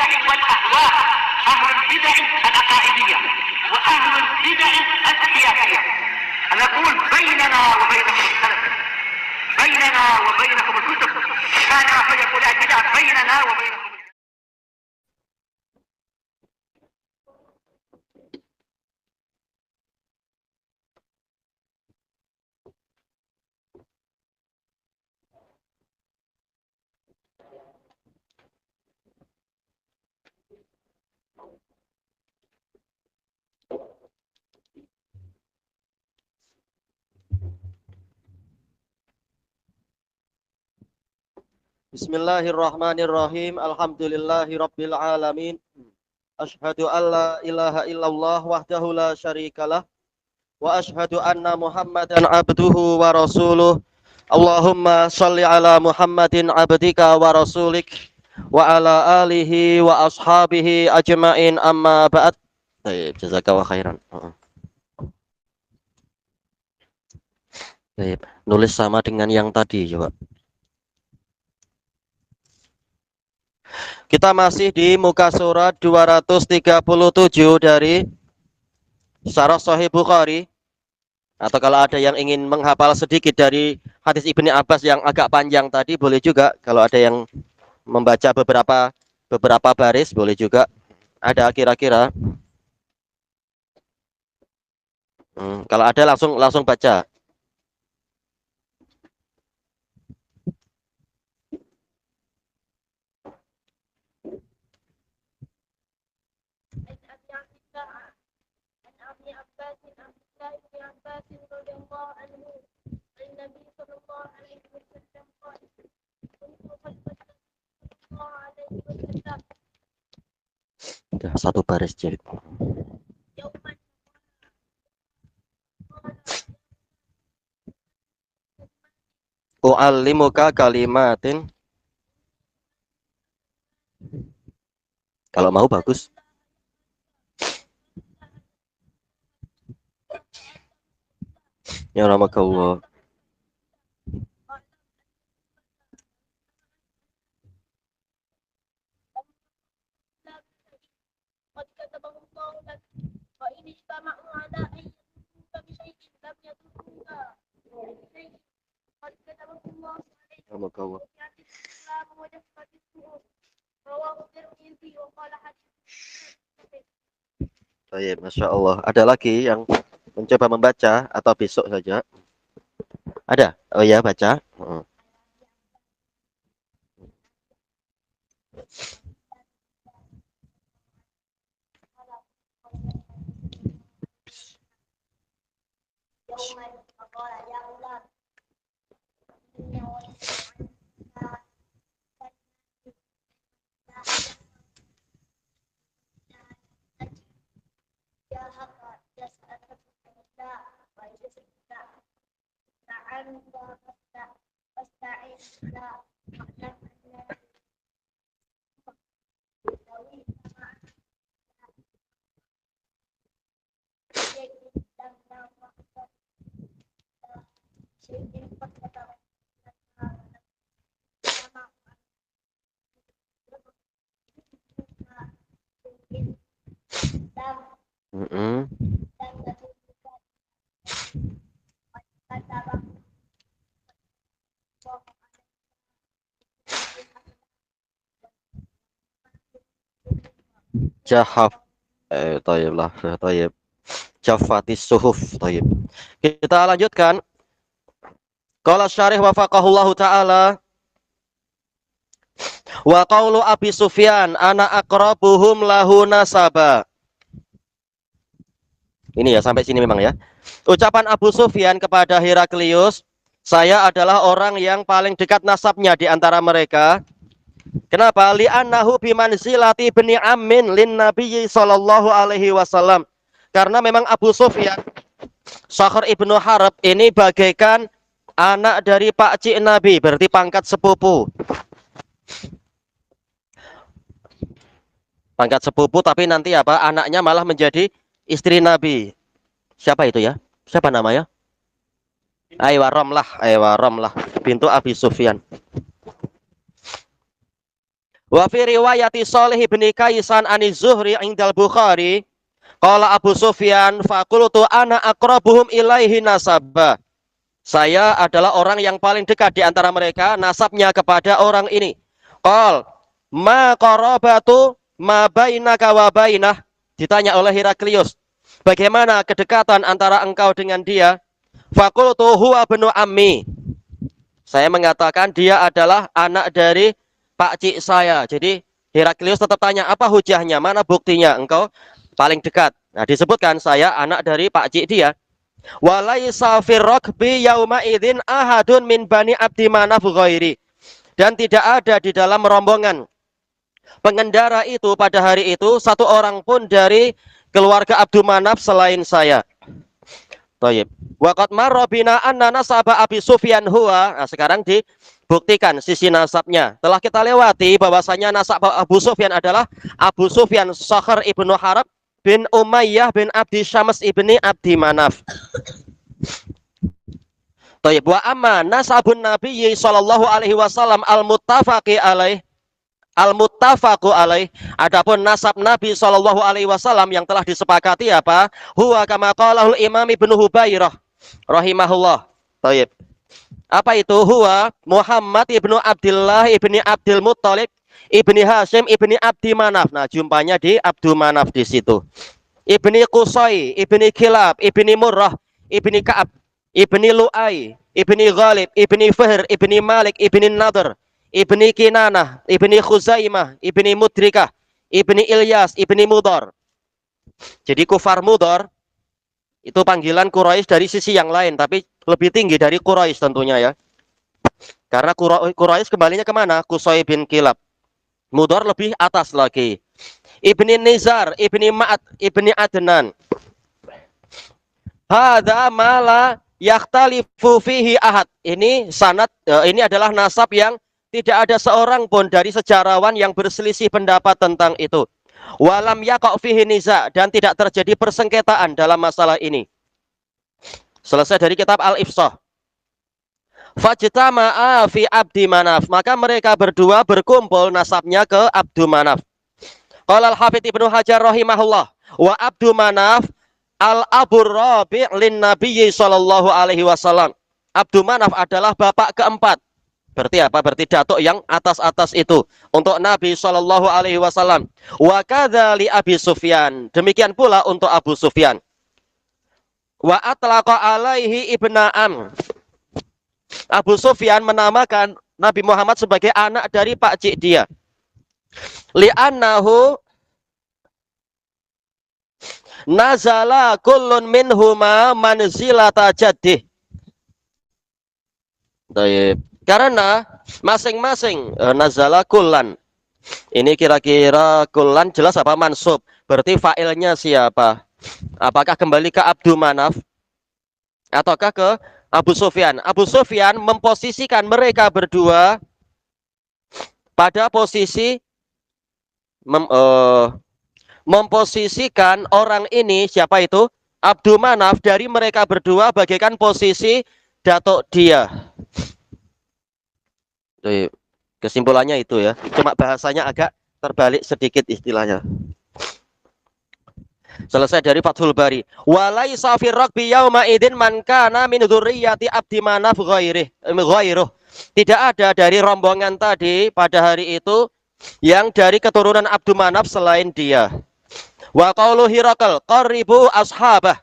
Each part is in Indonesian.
البدع والأهواء، أهل البدع العقائدية وأهل البدع السياسية. نقول بيننا وبينكم السلف، بيننا وبينكم الكتب، كان فيقول البدع بيننا وبينكم. Bismillahirrahmanirrahim. Alhamdulillahi rabbil alamin. Asyhadu an la ilaha illallah wahdahu la syarikalah wa asyhadu anna Muhammadan abduhu wa rasuluh. Allahumma shalli ala Muhammadin abdika wa rasulik wa ala alihi wa ashabihi ajmain, amma ba'd. Baik, jazakallahu khairan. Baik, nulis sama dengan yang tadi coba. Kita masih di muka surat 237 dari Syarah Sahih Bukhari. Atau kalau ada yang ingin menghafal sedikit dari hadis Ibnu Abbas yang agak panjang tadi, boleh juga. Kalau ada yang membaca beberapa baris, boleh juga. Ada kira-kira. Kalau ada langsung baca. Udah satu baris jadi. U'allimuka kalimatin. Kalau mau bagus. Ya rahmakallah. Baik, Masya Allah. Ada lagi yang mencoba membaca atau besok saja? Ada? Oh ya, baca. Jahaf. Tayyib lah, tayyib. Jafatis suhuf, tayyib. Kita lanjutkan. Qala syarih wafaqahullahu ta'ala. Wa qaulu Abi Sufyan ana aqrabuhum lahu nasaba. Ini ya, sampai sini memang ya. Ucapan Abu Sufyan kepada Heraklius, saya adalah orang yang paling dekat nasabnya di antara mereka. Kenapa? Li'annahu bimanzilati ibni ammin lin nabiyyi sallallahu alaihi wasallam. Karena memang Abu Sufyan, Sakhr ibnu Harb ini bagaikan anak dari pakcik Nabi, berarti pangkat sepupu. Pangkat sepupu, tapi nanti apa? Anaknya malah menjadi istri Nabi. Siapa itu ya? Siapa namanya? Aywa Romlah bintu Abi Sufyan. Wa fi riwayati Shalih bin Kaisan an Zuhri indal Bukhari qala Abu Sufyan faqultu ana aqrabuhum ilaihi nasaba. Saya adalah orang yang paling dekat di antara mereka nasabnya kepada orang ini. Qal ma qarabatu ma bainaka wa bainah. Ditanya oleh Heraklius, bagaimana kedekatan antara engkau dengan dia? Faqultu huwa ibnu ammi. Saya mengatakan dia adalah anak dari Pak Cik saya. Jadi Heraklius tetap tanya, apa hujahnya? Mana buktinya? Engkau paling dekat. Nah, disebutkan saya anak dari Pak Cik dia. Walaisa fir rakbi yauma idzin ahadun min bani Abdi Manaf ghairi. Dan tidak ada di dalam rombongan pengendara itu pada hari itu satu orang pun dari keluarga Abdul Manaf selain saya. Thayyib. Wa qad marra bina anna nasaba Abi Sufyan huwa. Nah, sekarang dibuktikan sisi nasabnya. Telah kita lewati bahwasanya nasab Abu Sufyan adalah Abu Sufyan Sakhr ibnu Harb bin Umayyah bin Abdi Syams ibni Abdi Manaf. Thayyib. Wa amma nasabun Nabi sallallahu alaihi wasallam al-muttafaqi alaih. Adapun nasab Nabi sallallahu alaihi wasallam yang telah disepakati apa? Huwa kama qalahul Imam Ibnu Hubairah rahimahullah. Thayyib. Apa itu? Huwa Muhammad ibnu Abdullah ibni Abdul Muttalib ibni Hashim ibni Abdi Manaf. Nah, jumpanya di Abdul Manaf di situ. Ibni Qusay, ibni Kilab, ibni Murrah, ibni Ka'ab, ibni Lu'ay, ibni Ghalib, ibni Fihr, ibni Malik, ibni Nadr, ibni Kinanah, ibni Khuzaimah, ibni Mudrikah, ibni Ilyas, ibni Mudar. Jadi kufar Mudar itu panggilan Quraisy dari sisi yang lain, tapi lebih tinggi dari Quraisy tentunya ya. Karena Quraisy kembalinya kemana? Qusay bin Kilab. Mudar lebih atas lagi. Ibni Nizar, ibni Ma'ad, ibni Adnan. Hadza mala yakhtalifu fihi ahad. Ini sanad, ini adalah nasab yang tidak ada seorang pun dari sejarawan yang berselisih pendapat tentang itu. Walam yaqa' fihi niza, dan tidak terjadi persengketaan dalam masalah ini. Selesai dari kitab Al-Ifsah. Fajtama'a fi Abdi Manaf, maka mereka berdua berkumpul nasabnya ke Abdu Manaf. Qala al-Hafidz Ibnu Hajar rahimahullah, wa Abdu Manaf al-abur rabi' lin Nabi sallallahu alaihi wasallam. Abdu Manaf adalah bapak keempat. Berarti apa? Berarti datuk yang atas-atas itu untuk Nabi sallallahu alaihi wasallam. Wa kadzali Abi Sufyan. Demikian pula untuk Abu Sufyan. Wa atlaqa alaihi ibna'am. Abu Sufyan menamakan Nabi Muhammad sebagai anak dari Pak Cik dia. Li'annahu nazala kullun minhuma manzilata jaddih. Baik. Karena masing-masing nazala kullan. Ini kira-kira kullan jelas apa? Mansub. Berarti fa'ilnya siapa? Apakah kembali ke Abdu Manaf ataukah ke Abu Sufyan? Abu Sufyan memposisikan mereka berdua pada posisi memposisikan orang ini, siapa itu? Abdu Manaf, dari mereka berdua bagaikan posisi datuk dia. Kesimpulannya itu ya. Cuma bahasanya agak terbalik sedikit istilahnya. Selesai dari Fathul Bari. Walaisa fir rakbi yauma idzin man kana min dzurriyyati Abdi Manaf ghairuh. Tidak ada dari rombongan tadi pada hari itu yang dari keturunan Abdu Manaf selain dia. Wa qaulu Hirakal qaribu ashabah.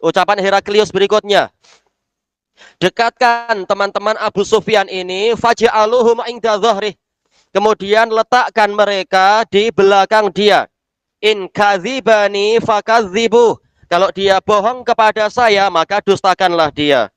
Ucapan Heraklius berikutnya. Dekatkan teman-teman Abu Sufyan ini, faj'aluhum inda dhahri. Kemudian letakkan mereka di belakang dia. In kadzibani fakadzibu. Kalau dia bohong kepada saya, maka dustakanlah dia.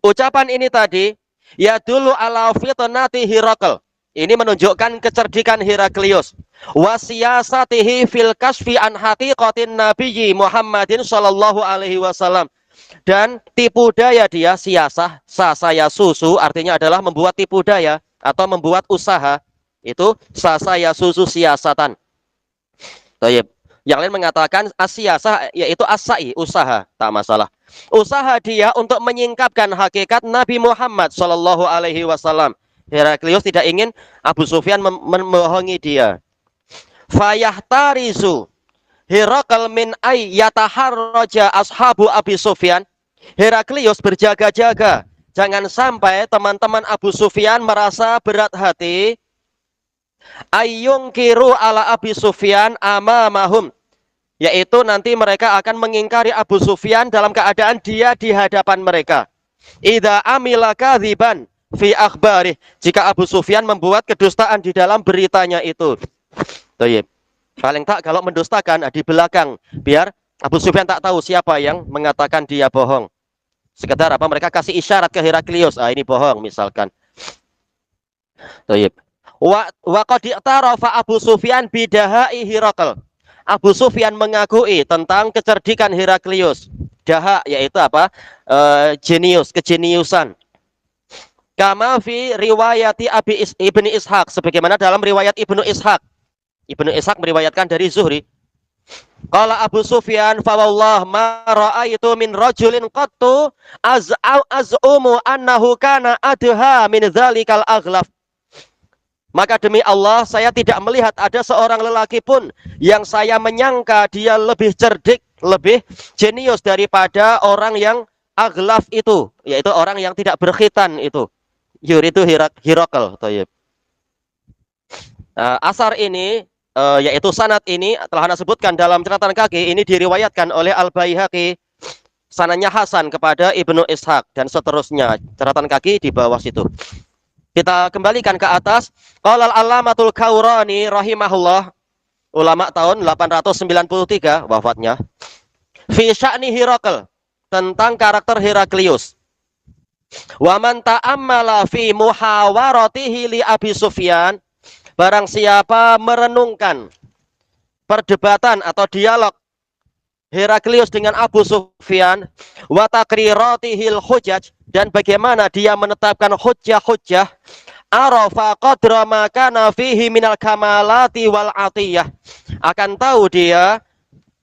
Ucapan ini tadi ya dulu ala fitnati Hirakal. Ini menunjukkan kecerdikan Heraklius. Wasiyasatihi fil kasfi an haqiqatin nabiyyi Muhammadin sallallahu alaihi wasallam. Dan tipu daya dia, siasah, sasaya susu, artinya adalah membuat tipu daya atau membuat usaha. Itu sasaya susu siasatan. Baik. Yang lain mengatakan asyasah, yaitu as-sa'i, usaha, tak masalah. Usaha dia untuk menyingkapkan hakikat Nabi Muhammad Shallallahu Alaihi Wasallam. Heraklius tidak ingin Abu Sufyan membohongi dia. Fayahtarizu Herakl min ay yataharraja ashabu Abi Sufyan. Heraklius berjaga-jaga, jangan sampai teman-teman Abu Sufyan merasa berat hati. Ayyungkiru ala Abi Sufyan amamahum, yaitu nanti mereka akan mengingkari Abu Sufyan dalam keadaan dia di hadapan mereka. Idza amila kadziban fi akhbarih, jika Abu Sufyan membuat kedustaan di dalam beritanya itu. Thayyib. Paling tak kalau mendustakan di belakang, biar Abu Sufyan tak tahu siapa yang mengatakan dia bohong. Sekedar apa, mereka kasih isyarat ke Heraklius, ini bohong misalkan. Thayyib. Wa qad i'tarafa Abu Sufyan bidahai Herakl. Abu Sufyan mengakui tentang kecerdikan Heraklius. Daha yaitu apa? Jenius, kejeniusan. Kama fi riwayati Ibni Ishaq, sebagaimana dalam riwayat Ibnu Ishaq. Ibnu Ishaq meriwayatkan dari Zuhri. Qala Abu Sufyan, fa wallah ma ra'aitu min rajulin qattu az'umu annahu kana adha min dzalikal aghlaf. Maka demi Allah, saya tidak melihat ada seorang lelaki pun yang saya menyangka dia lebih cerdik, lebih jenius daripada orang yang aghlaf itu, yaitu orang yang tidak berkhitan itu. Yuridu Herakl. Asar ini, yaitu sanad ini telah Anda sebutkan dalam catatan kaki, ini diriwayatkan oleh Al-Baihaqi, sanadnya Hasan kepada Ibnu Ishaq dan seterusnya. Catatan kaki di bawah situ. Kita kembalikan ke atas. Qala al-Allamatul Kaurani rahimahullah, ulama tahun 893 wafatnya. Fi sya'ni Herakl, tentang karakter Heraklius. Wa man ta'ammala fi muhawaratihi li Abi Sufyan, barang siapa merenungkan perdebatan atau dialog Heraklius dengan Abu Sufyan, wa taqriratihil hujaj, dan bagaimana dia menetapkan hujjah-hujjah, arafa qadra ma kana fihi minal kamalati wal atiyah, akan tahu dia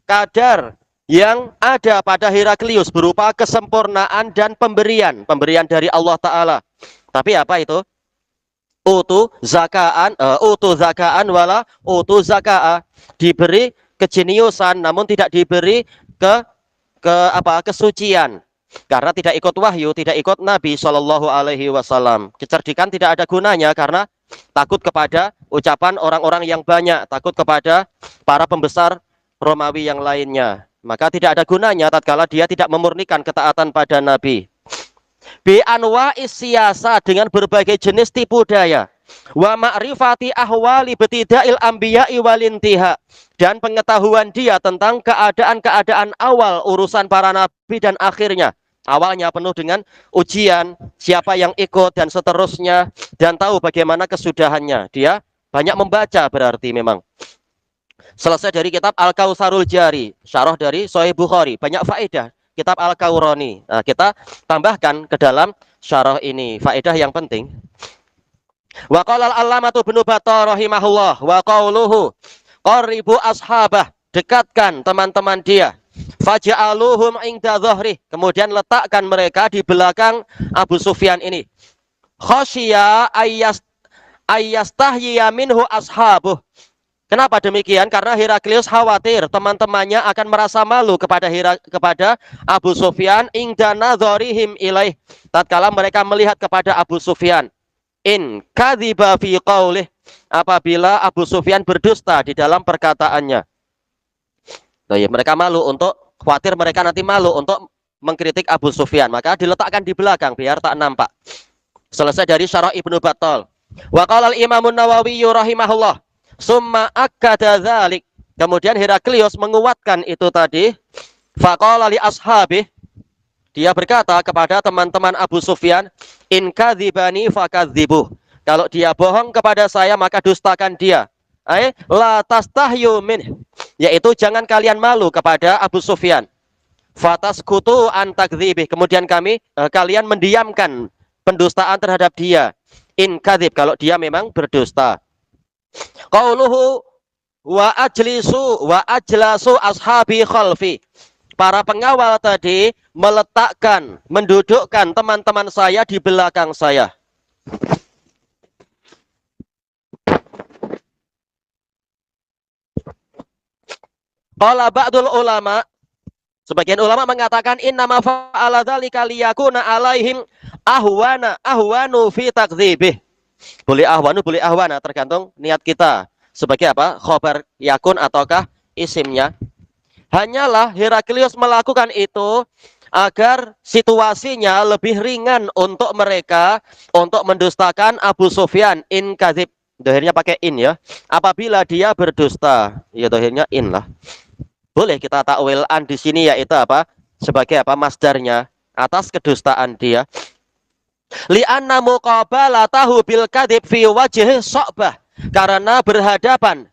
kadar yang ada pada Heraklius berupa kesempurnaan dan pemberian dari Allah Ta'ala. Tapi apa itu? Utu zakaan wala utu zakaa, diberi kejeniusan namun tidak diberi kesucian, karena tidak ikut wahyu, tidak ikut Nabi Shallallahu Alaihi Wasallam. Kecerdikan tidak ada gunanya karena takut kepada ucapan orang-orang yang banyak, takut kepada para pembesar Romawi yang lainnya. Maka tidak ada gunanya tatkala dia tidak memurnikan ketaatan pada Nabi. Bi anwa'is siyasa, dengan berbagai jenis tipu daya. Wa ma'rifati ahwali betidail anbiya'i walintiha, dan pengetahuan dia tentang keadaan-keadaan awal urusan para nabi dan akhirnya. Awalnya penuh dengan ujian, siapa yang ikut dan seterusnya, dan tahu bagaimana kesudahannya. Dia banyak membaca berarti memang. Selesai dari kitab Al-Kautsarul Jari, syarah dari Sahih Bukhari, banyak faedah. Kitab Al-Kaurani. Nah, kita tambahkan ke dalam syarah ini faedah yang penting. Wa qala al-allamatu Ibnu Battah rahimahullah, wa qauluhu qaribu ashabah, dekatkan teman-teman dia. Faja'aluhum inda dhahri, kemudian letakkan mereka di belakang Abu Sufyan ini. Khasyiya ayyastahyiya minhu ashabuh. Kenapa demikian? Karena Heraklius khawatir teman-temannya akan merasa malu kepada Abu Sufyan inda nadharihim ilaih, tatkala mereka melihat kepada Abu Sufyan. In kadziba fi qaulih, apabila Abu Sufyan berdusta di dalam perkataannya. Mereka malu, untuk khawatir mereka nanti malu untuk mengkritik Abu Sufyan, maka diletakkan di belakang biar tak nampak. Selesai dari syarah Ibnu Battal. Wa qala al-Imam An-Nawawi rahimahullah, summa akkada dzalik, kemudian Heraklius menguatkan itu tadi. Faqala li ashabih, dia berkata kepada teman-teman Abu Sufyan, in kadzibani fakadzibuh, kalau dia bohong kepada saya maka dustakan dia. La tastahyu min, yaitu jangan kalian malu kepada Abu Sufyan. Fataskutu an takdzibih, kemudian kalian mendiamkan pendustaan terhadap dia. In kadzib, kalau dia memang berdusta. Qauluhu wa ajlasu ashabi khalfi. Para pengawal tadi meletakkan, mendudukkan teman-teman saya di belakang saya. Qala ba'dul ulama, sebagian ulama mengatakan innama fa'ala dzalika liyakuna alaihim ahwanu fi takdzibih. Boleh ahwanu, boleh ahwana, tergantung niat kita. Sebagai apa? Khobar yakun ataukah isimnya. Hanyalah Heraklius melakukan itu agar situasinya lebih ringan untuk mereka untuk mendustakan Abu Sufyan in kadzib. Dohirnya pakai in ya. Apabila dia berdusta, ya dohirnya in lah. Boleh kita takwil an di sini yaitu apa? Sebagai apa? Masdarnya atas kedustaan dia. Li'anna muqabalatahu bil kadzib fi wajhi Syu'bah. Karena berhadapan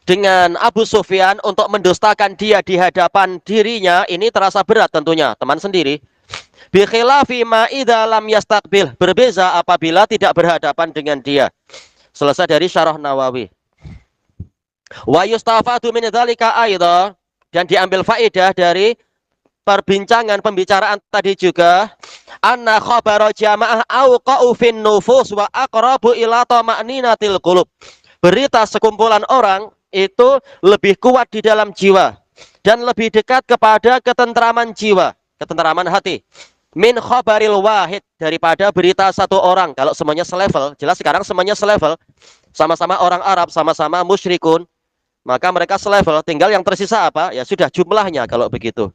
dengan Abu Sufyan untuk mendustakan dia di hadapan dirinya ini terasa berat tentunya, teman sendiri. Bi khilafi ma idza lam yastaqbil, berbeza apabila tidak berhadapan dengan dia. Selesai dari Syarah Nawawi. Wa yustafadu min dzalika aidha, dan diambil faedah dari pembicaraan tadi juga, anna khabara jamaah auqa'u fin nufus wa aqrabu ila tama'ninatil qulub. Berita sekumpulan orang itu lebih kuat di dalam jiwa dan lebih dekat kepada ketentraman jiwa, ketentraman hati. Min khabaril wahid, daripada berita satu orang. Kalau semuanya selevel, jelas sekarang semuanya selevel, sama-sama orang Arab, sama-sama musyrikun, maka mereka selevel. Tinggal yang tersisa apa? Ya sudah jumlahnya kalau begitu.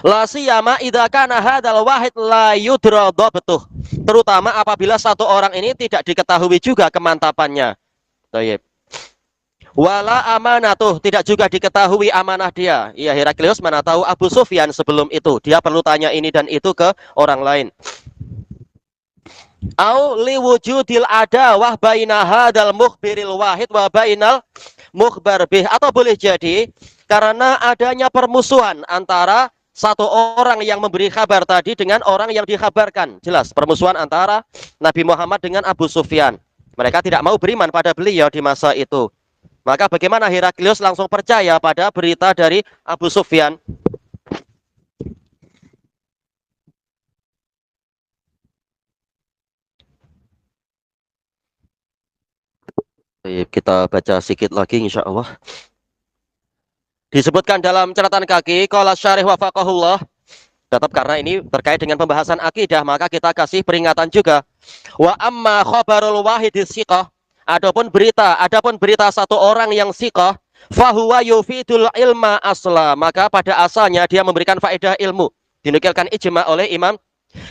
La siyama idza kana hadzal wahid la yudra dhabtuh. Terutama apabila satu orang ini tidak diketahui juga kemantapannya. Thayyib. Wala amanatuh, tidak juga diketahui amanah dia. Iya, Heraklius mana tahu Abu Sufyan sebelum itu. Dia perlu tanya ini dan itu ke orang lain. Au liwujudil adawah baina hadzal mukhbiril wahid wa bainal mukhbar bih, atau boleh jadi karena adanya permusuhan antara satu orang yang memberi kabar tadi dengan orang yang dikabarkan. Jelas permusuhan antara Nabi Muhammad dengan Abu Sufyan. Mereka tidak mau beriman pada beliau di masa itu. Maka bagaimana Heraklius langsung percaya pada berita dari Abu Sufyan? Kita baca sedikit lagi insya Allah. Disebutkan dalam catatan kaki, qala syarih wafaqahullah. Tetap karena ini terkait dengan pembahasan akidah, maka kita kasih peringatan juga. Wa amma khabarul wahidis siqah, adapun berita satu orang yang siqah, fahuwa yufidul ilma asla, maka pada asalnya dia memberikan faedah ilmu. Dinukilkan ijma oleh Imam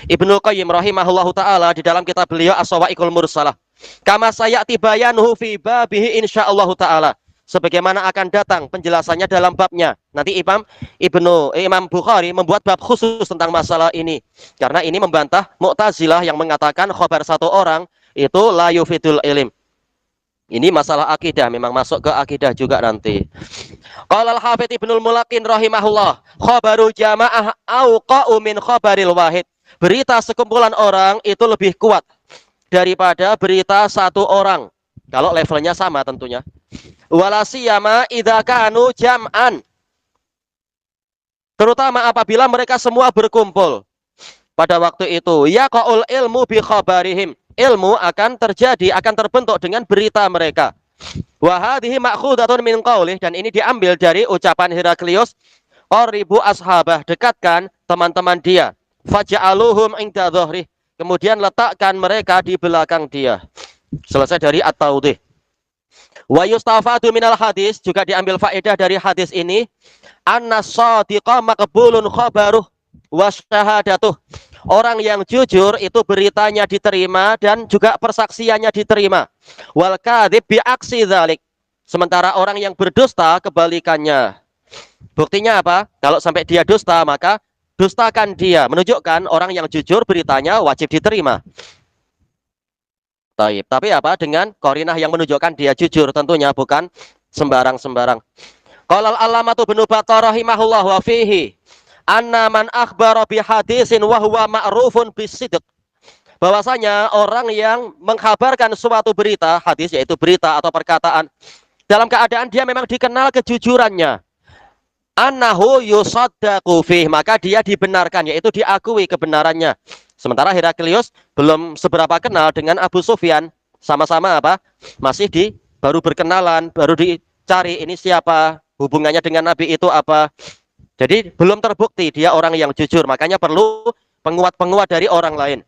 Ibnu Qayyim rahimahullahu taala di dalam kitab beliau As-Sawa'iqul Mursalah. Kama sayati bayanuhu fi babihi insyaallah taala. Sebagaimana akan datang penjelasannya dalam babnya. Nanti Imam Bukhari membuat bab khusus tentang masalah ini. Karena ini membantah Mu'tazilah yang mengatakan khabar satu orang itu la yufidul ilim. Ini masalah akidah, memang masuk ke akidah juga nanti. Qala al-Hafidz Ibnul Mulaqin rahimahullah, khabaru jamaah auqa'u min khabaril wahid. Berita sekumpulan orang itu lebih kuat daripada berita satu orang. Kalau levelnya sama tentunya. Walasiyama idza kanu jam'an. Terutama apabila mereka semua berkumpul pada waktu itu. Yaqaul ilmu bi khabarihim. Ilmu akan terjadi, akan terbentuk dengan berita mereka. Wa hadhihi ma'khudatun min qaulih, dan ini diambil dari ucapan Heraklius, qaribu ashabah, dekatkan teman-teman dia. Faj'aluhum inda dhahri, kemudian letakkan mereka di belakang dia. Selesai dari At-Tawdih. Wa yustafadu minal hadis, juga diambil faedah dari hadis ini, anna shadiqa maqbulun khabaruh wa syahadatuh. Orang yang jujur itu beritanya diterima dan juga persaksiannya diterima. Wal kadzib bi aksi dzalik. Sementara orang yang berdusta kebalikannya. Buktinya apa? Kalau sampai dia dusta, maka dustakan dia. Menunjukkan orang yang jujur beritanya wajib diterima. Taib. Tapi apa? Dengan qarinah yang menunjukkan dia jujur, tentunya bukan sembarang-sembarang. Qala al-Allamatu Ibnu Battah rahimahullah wa fihi anna man akhbara bi hadisin wa huwa ma'rufun bisidq. bahwasanya orang yang mengkabarkan suatu berita, hadis yaitu berita atau perkataan, dalam keadaan dia memang dikenal kejujurannya, annahu yusaddaqu fih, maka dia dibenarkan, yaitu diakui kebenarannya. Sementara Heraklius belum seberapa kenal dengan Abu Sufyan, sama-sama apa? Masih baru berkenalan, baru dicari ini siapa, hubungannya dengan Nabi itu apa. Jadi belum terbukti dia orang yang jujur, makanya perlu penguat-penguat dari orang lain.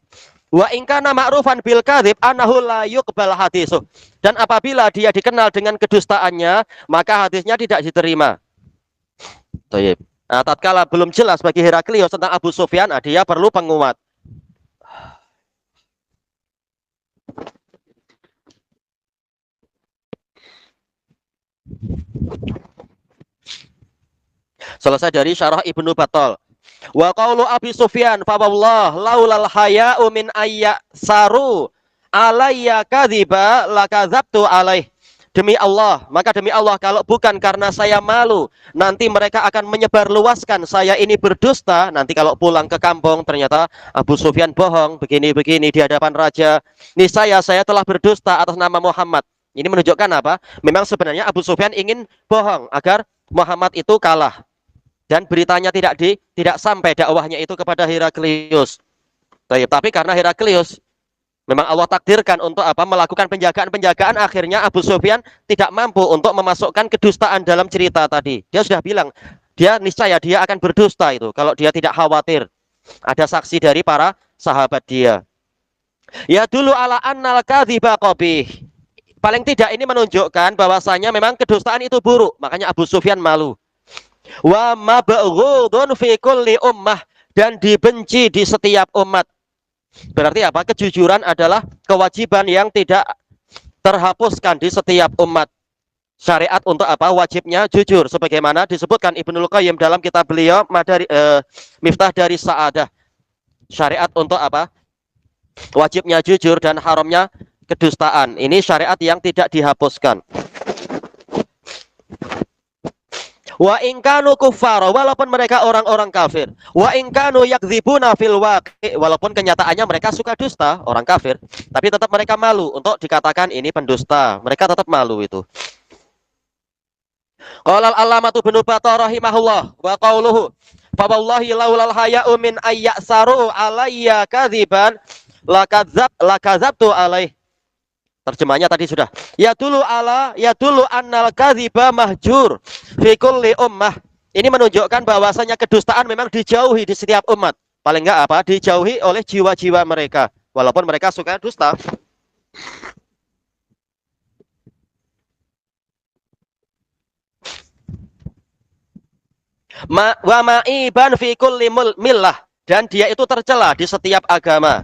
Wa in kana ma'rufan bil kadzib annahu la yuqbal hadisuh. Dan apabila dia dikenal dengan kedustaannya, maka hadisnya tidak diterima. Baik. Nah, tatkala belum jelas bagi Heraklius tentang Abu Sufyan, dia perlu penguat. Selesai dari syarah Ibnu Battal. Wa qaulu Abi Sufyan fa wallah laulal haya'u min ayya saru alayya kadhiba lakadzabtu alaih. Demi Allah, maka demi Allah, kalau bukan karena saya malu, nanti mereka akan menyebarluaskan saya ini berdusta. Nanti kalau pulang ke kampung ternyata Abu Sufyan bohong begini-begini di hadapan raja. Niscaya saya telah berdusta atas nama Muhammad. Ini menunjukkan apa? Memang sebenarnya Abu Sufyan ingin bohong agar Muhammad itu kalah. Dan beritanya tidak sampai dakwahnya itu kepada Heraklius. Tapi karena Heraklius memang Allah takdirkan untuk apa? Melakukan penjagaan-penjagaan, akhirnya Abu Sufyan tidak mampu untuk memasukkan kedustaan dalam cerita tadi. Dia sudah bilang, niscaya dia akan berdusta itu kalau dia tidak khawatir ada saksi dari para sahabat dia. Ya dulu ala annal kadziba qabih. Paling tidak ini menunjukkan bahwasanya memang kedustaan itu buruk, makanya Abu Sufyan malu. Wa mabghudun fi kulli ummah, dan dibenci di setiap umat. Berarti apa? Kejujuran adalah kewajiban yang tidak terhapuskan di setiap umat. Syariat untuk apa? Wajibnya jujur, sebagaimana disebutkan Ibnul Qayyim dalam kitab beliau Miftah dari Sa'adah. Syariat untuk apa? Wajibnya jujur dan haramnya kedustaan. Ini syariat yang tidak dihapuskan. Wa in kanu kuffara, walaupun mereka orang-orang kafir. Wa in kanu yakdzibuna fil waqi, walaupun kenyataannya mereka suka dusta, orang kafir, tapi tetap mereka malu untuk dikatakan ini pendusta. Mereka tetap malu itu. Qala al-allamatu Ibnu Battal rahimahullah wa qauluhu fa wallahi laulal haya'u min ayyasaru alayya kadziban lakadzabtu alaih. Terjemahnya tadi sudah. Ya dulu annal kadziba mahjur fi kulli ummah. Ini menunjukkan bahwasanya kedustaan memang dijauhi di setiap umat. Paling enggak apa? Dijauhi oleh jiwa-jiwa mereka, walaupun mereka suka dusta. Wa ma'iban fi kulli millah, dan dia itu tercela di setiap agama.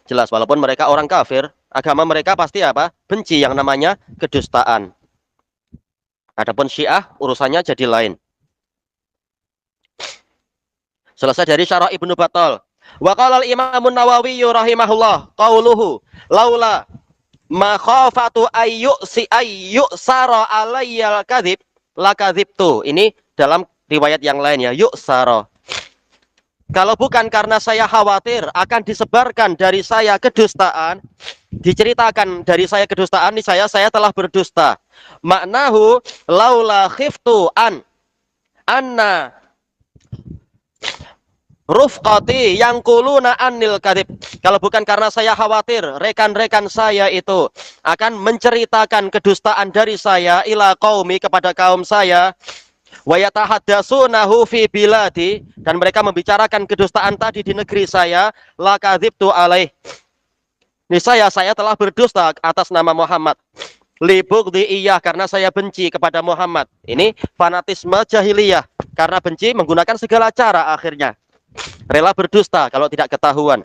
Jelas walaupun mereka orang kafir, agama mereka pasti apa? Benci yang namanya kedustaan. Adapun Syiah urusannya jadi lain. Selesai dari syarah Ibnu Battal. Wa qala al-Imam an-Nawawi rahimahullah qauluhu laula ma khafatu ayyusara alayyal kadzib lakadzibtu. Ini dalam riwayat yang lain ya, yu'sara. Kalau bukan karena saya khawatir akan disebarkan dari saya kedustaan, diceritakan dari saya kedustaan, ini saya telah berdusta. Maknahu laula khiftu anna rufqati yang kuluna anil kadhib. Kalau bukan karena saya khawatir rekan-rekan saya itu akan menceritakan kedustaan dari saya ila qaumi, kepada kaum saya, wa yatahaddasunahu fi biladi, dan mereka membicarakan kedustaan tadi di negeri saya, lakadzibtu alaih. Niscaya saya telah berdusta atas nama Muhammad. Libugdi iyah, karena saya benci kepada Muhammad. Ini fanatisme jahiliyah, karena benci menggunakan segala cara akhirnya. Rela berdusta kalau tidak ketahuan.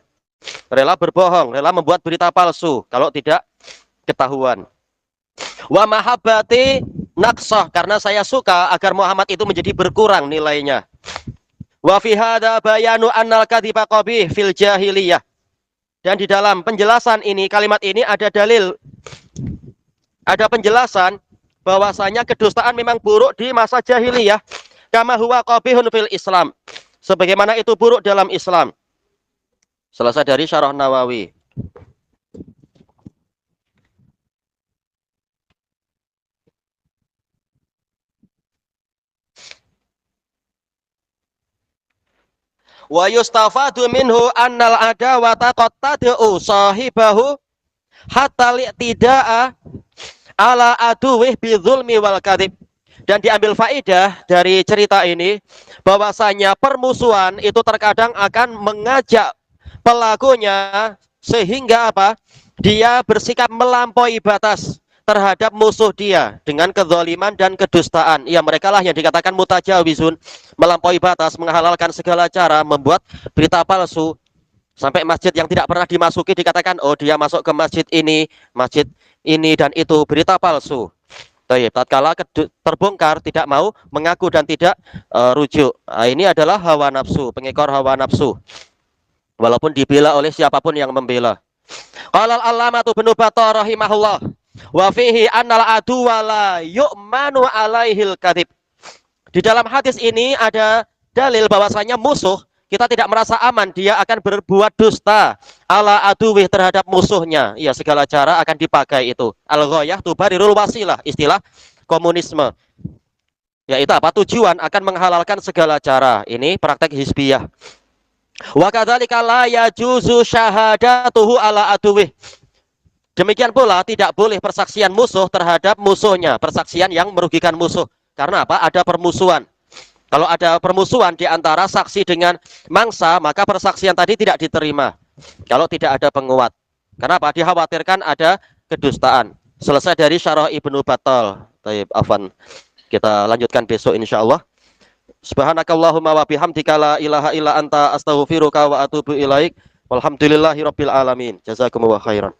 Rela berbohong, rela membuat berita palsu kalau tidak ketahuan. Wa mahabbati naqsah, karena saya suka agar Muhammad itu menjadi berkurang nilainya. Wa fi hadza bayanu annal kadziba qabih fil jahiliyah. Dan di dalam penjelasan ini, kalimat ini ada dalil, ada penjelasan bahwasanya kedustaan memang buruk di masa jahiliyah, kama huwa qabihun fil Islam, sebagaimana itu buruk dalam Islam. Selesai dari syarah Nawawi. wa yustafadu minhu annal adawata qad tad'u sahibahu hatta li'tida'a ala aduwih bidzulmi wal kadhib. Dan diambil faedah dari cerita ini bahwasanya permusuhan itu terkadang akan mengajak pelakunya sehingga apa? Dia bersikap melampaui batas terhadap musuh dia dengan kezaliman dan kedustaan. Ya, mereka lah yang dikatakan mutajawizun, melampaui batas, menghalalkan segala cara, membuat berita palsu. Sampai masjid yang tidak pernah dimasuki dikatakan, oh dia masuk ke masjid ini dan itu, berita palsu. Tatkala terbongkar tidak mau mengaku dan tidak rujuk. Nah, ini adalah hawa nafsu, pengekor hawa nafsu. Walaupun dibela oleh siapapun yang membela. Qala al-allamatu Ibnu Battah rahimahullah wa fihi annal adu wala yu'manu alaihil kadhib. Di dalam hadis ini ada dalil bahwasanya musuh kita tidak merasa aman, dia akan berbuat dusta ala aduwih terhadap musuhnya. Ya, segala cara akan dipakai itu. Al-ghayah tubarirul wasilah, istilah komunisme. Yaitu apa? Tujuan akan menghalalkan segala cara. Ini praktek hizbiyah. Wa kadzalika la yajuzu syahadatuhu ala aduwih. Demikian pula tidak boleh persaksian musuh terhadap musuhnya, persaksian yang merugikan musuh. Karena apa? Ada permusuhan. Kalau ada permusuhan di antara saksi dengan mangsa, maka persaksian tadi tidak diterima. Kalau tidak ada penguat. Kenapa? Dikhawatirkan ada kedustaan. Selesai dari Syarah Ibnu Battal. Taib, afwan. Kita lanjutkan besok insyaallah. Subhanakallahumma wa bihamdika la ilaha illa anta astaghfiruka wa atubu ilaik. Walhamdulillahirabbil alamin. Jazakumullahu khairan.